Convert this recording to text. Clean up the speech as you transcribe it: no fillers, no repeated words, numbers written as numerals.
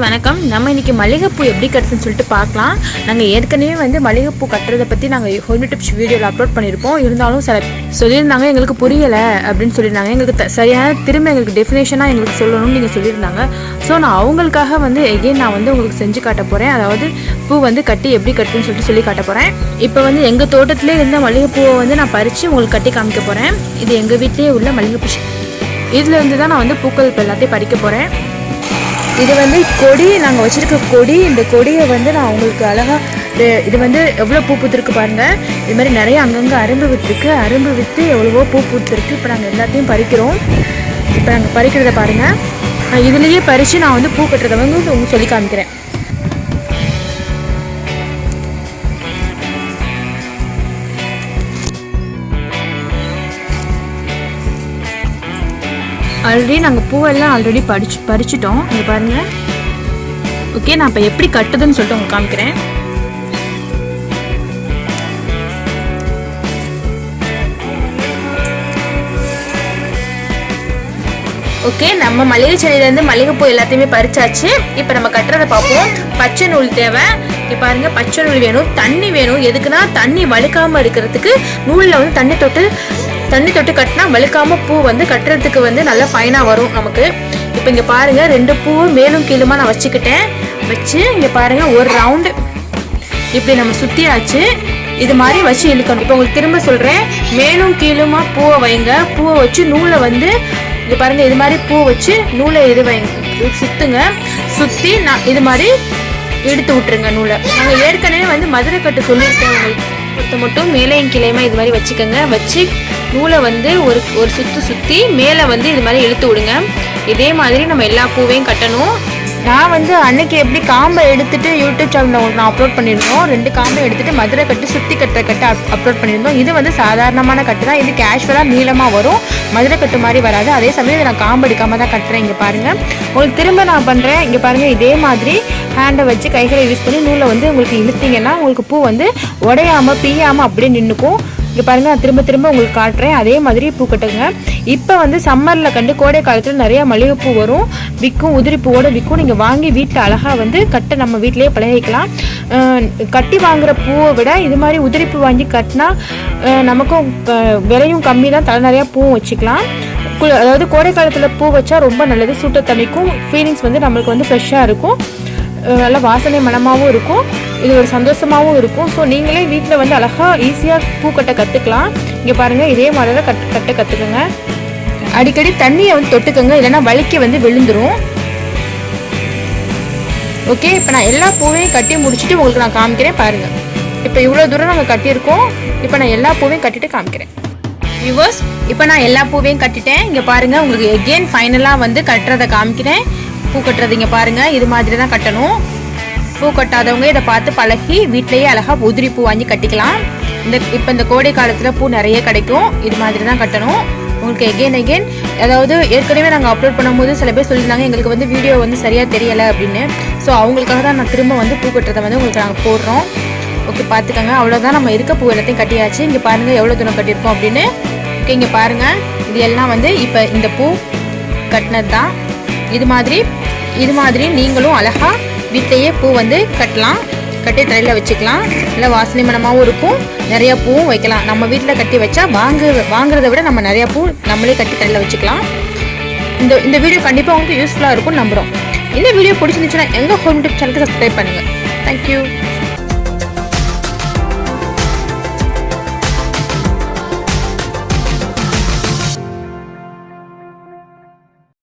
வணக்கம். நம்ம இன்னைக்கு மல்லிகைப்பூ எப்படி கட்டுறதுன்னு சொல்லிட்டு பார்க்கலாம். நாங்கள் ஏற்கனவே வந்து மல்லிகைப்பூ கட்டுறதை பற்றி நாங்கள் ஹோம் டிப்ஸ் வீடியோவில் அப்லோட் பண்ணியிருப்போம். இருந்தாலும் சில சொல்லியிருந்தாங்க எங்களுக்கு புரியலை அப்படின்னு சொல்லியிருந்தாங்க. எங்களுக்கு சரியான திரும்ப எங்களுக்கு டெஃபினேஷனாக எங்களுக்கு சொல்லணும்னு நீங்கள் சொல்லியிருந்தாங்க. ஸோ நான் அவங்களுக்காக வந்து எகெயின் நான் வந்து உங்களுக்கு செஞ்சு காட்ட போகிறேன். அதாவது பூ வந்து கட்டி எப்படி கட்டுன்னு சொல்லிட்டு சொல்லி காட்ட போகிறேன். இப்போ வந்து எங்கள் தோட்டத்திலே இருந்த மல்லிகைப்பூவை வந்து நான் பறித்து உங்களுக்கு கட்டி காமிக்க போகிறேன். இது எங்கள் வீட்டிலே உள்ள மல்லிகைப்பூ. இதில் இருந்து தான் நான் வந்து பூக்கள் இப்போ எல்லாத்தையும் பறிக்க போகிறேன். இது வந்து கொடி, நாங்கள் வச்சுருக்க கொடி. இந்த கொடியை வந்து நான் உங்களுக்கு அழகாக இது வந்து எவ்வளோ பூ பூத்துருக்கு பாருங்கள். இது மாதிரி நிறைய அங்கங்கே அரும்பு விட்டுருக்கு. அரும்பு விட்டு எவ்வளவோ பூ பூத்துருக்கு. இப்போ நாங்கள் எல்லாத்தையும் பறிக்கிறோம். இப்போ நாங்கள் பறிக்கிறத பாருங்கள். இதுலேயே பறித்து நான் வந்து பூ கட்டுறதை வந்து உங்களுக்கு சொல்லி காமிக்கிறேன். ஆல்ரெடி நாங்கள் பூவெல்லாம் ஆல்ரெடி பறிச்சிட்டோம். இங்கே பாருங்கள். ஓகே, நான் இப்போ எப்படி கட்டுதுன்னு சொல்லிட்டு உங்களுக்கு காமிக்கிறேன். ஓகே, நம்ம மல்லிகை செடியிலேருந்து மல்லிகைப்பூ எல்லாத்தையுமே பறிச்சாச்சு. இப்போ நம்ம கட்டுறதை பார்ப்போம். பச்சை நூல் தேவை. இங்கே பாருங்கள், பச்சை நூல் வேணும். தண்ணி வேணும். எதுக்குன்னா தண்ணி வழுக்காமல் இருக்கிறதுக்கு நூலில் வந்து தண்ணி தொட்டு கட்டினா வழுக்காமல் பூ வந்து கட்டுறதுக்கு வந்து நல்லா ஃபைனாக வரும் நமக்கு. இப்போ இங்கே பாருங்கள், 2 பூ மேலும் கீழுமா நான் வச்சு இங்கே பாருங்கள், ஒரு ரவுண்டு இப்படி நம்ம சுற்றியாச்சு. இது மாதிரி வச்சு இழுக்கணும். இப்போ உங்களுக்கு திரும்ப சொல்கிறேன், மேலும் கீழுமா பூவை வைங்க. பூவை வச்சு நூலை வந்து இங்கே பாருங்கள், இது மாதிரி பூ வச்சு நூலை சுற்றுங்க. சுற்றி நான் இது மாதிரி எடுத்து விட்டுருங்க நூலை. நாங்கள் ஏற்கனவே வந்து மதுரை கட்டு சொல்லியிருக்கேன் உங்களுக்கு. மட்டும் மேலையும் கிளையுமா இது மாதிரி வச்சுக்கோங்க. வச்சு நூலை வந்து ஒரு சுற்றி மேலே வந்து இது மாதிரி இழுத்து விடுங்க. இதே மாதிரி நம்ம எல்லா பூவையும் கட்டணும். நான் வந்து அன்னைக்கு எப்படி காம்பை எடுத்துட்டு யூடியூப் சேனலில் நான் அப்லோட் பண்ணியிருந்தோம். 2 காம்பை எடுத்துட்டு மதுரை கட்டு சுற்றி கட்டை அப்லோட் பண்ணியிருந்தோம். இது வந்து சாதாரணமான கட்டு தான். இது கேஷுவலாக நீளமாக வரும். மதுரை கட்டு மாதிரி வராது. அதே சமயம் இதை நான் காம்பு எடுக்காமல் தான் கட்டுறேன். இங்கே பாருங்கள், உங்களுக்கு திரும்ப நான் பண்ணுறேன். இங்கே பாருங்கள், இதே மாதிரி ஹேண்டை வச்சு கைகளை யூஸ் பண்ணி நூலை வந்து உங்களுக்கு இழுத்தீங்கன்னா உங்களுக்கு பூ வந்து உடையாமல் பிய்யாமல் அப்படியே நின்றுக்கும். இங்கே பாருங்கள், நான் திரும்ப உங்களுக்கு காட்டுறேன். அதே மாதிரி பூ கட்டுங்க. இப்போ வந்து சம்மரில் கோடை காலத்தில் நிறையா மல்லிகைப்பூ வரும், விற்கும். உதிரி பூவோடு விற்கும். நீங்கள் வாங்கி வீட்டில் அழகாக வந்து கட்ட நம்ம வீட்டிலேயே பழகிக்கலாம். கட்டி வாங்குகிற பூவை விட இது மாதிரி உதிரி பூ வாங்கி கட்டினா நமக்கும் விலையும் கம்மி தான். தலை நிறையா பூவும் வச்சுக்கலாம். அதாவது கோடை காலத்தில் பூ வச்சா ரொம்ப நல்லது. சூட்டை தணிக்கும். ஃபீலிங்ஸ் வந்து நம்மளுக்கு வந்து ஃப்ரெஷ்ஷாக இருக்கும். நல்லா வாசனை மனமாகவும் இருக்கும். இது ஒரு சந்தோஷமாகவும் இருக்கும். ஸோ நீங்களே வீட்டில் வந்து அழகாக ஈஸியாக பூக்கட்டை கற்றுக்கலாம். இங்கே பாருங்கள், இதே மாதிரிலாம் கட்ட கற்றுக்குங்க. அடிக்கடி தண்ணியை வந்து தொட்டுக்கோங்க, இல்லைன்னா வலிக்க வந்து விழுந்துடும். ஓகே, இப்போ நான் எல்லா பூவையும் கட்டி முடிச்சுட்டு உங்களுக்கு நான் காமிக்கிறேன். பாருங்கள், இப்போ இவ்வளோ தூரம் நாங்கள் கட்டியிருக்கோம். இப்போ நான் எல்லா பூவையும் கட்டிட்டு காமிக்கிறேன். வியூவர்ஸ், இப்போ நான் எல்லா பூவையும் கட்டிட்டேன். இங்கே பாருங்கள், உங்களுக்கு எகெயின் ஃபைனலாக வந்து கட்டுறதை காமிக்கிறேன். பூ கட்டுறது இங்கே பாருங்கள், இது மாதிரி தான் கட்டணும். பூ கட்டாதவங்க இதை பார்த்து பழகி வீட்டிலேயே அழகாக உதிரி பூ வாங்கி கட்டிக்கலாம். இப்போ இந்த கோடை காலத்தில் பூ நிறைய கிடைக்கும். இது மாதிரி தான் கட்டணும். உங்களுக்கு எகெயின் அதாவது ஏற்கனவே நாங்கள் அப்லோட் பண்ணும்போது சில பேர் சொல்லியிருந்தாங்க எங்களுக்கு வந்து வீடியோ வந்து சரியாக தெரியலை அப்படின்னு. ஸோ அவங்களுக்காக தான் நான் திரும்ப வந்து பூ கட்டுறதை வந்து உங்களுக்கு நாங்கள் போடுறோம். ஓகே, பார்த்துக்கோங்க. அவ்வளோதான், நம்ம இருக்க பூ எல்லாத்தையும் கட்டியாச்சு. இங்கே பாருங்கள் எவ்வளோ தூரம் கட்டியிருக்கோம் அப்படின்னு. ஓகே, இங்கே பாருங்கள், இது எல்லாம் வந்து இப்போ இந்த பூ கட்டினது தான். இது மாதிரி நீங்களும் அழகாக வீட்டிலையே பூ வந்து கட்டலாம். கட்டி தலையில் வச்சுக்கலாம். நல்லா வாசனை மனமாகவும் இருக்கும். நிறையா பூவும் வைக்கலாம். நம்ம வீட்டில் கட்டி வச்சா வாங்குறத விட நம்ம நிறையா பூ நம்மளே கட்டி தலையில் வச்சுக்கலாம். இந்த வீடியோ கண்டிப்பாக உங்களுக்கு யூஸ்ஃபுல்லாக இருக்கும்னு நம்புகிறோம். இந்த வீடியோ பிடிச்சிருந்துச்சுன்னா எங்கள் ஹோம் டிப் சேனலுக்கு சப்ஸ்கிரைப் பண்ணுங்கள். தேங்க்யூ.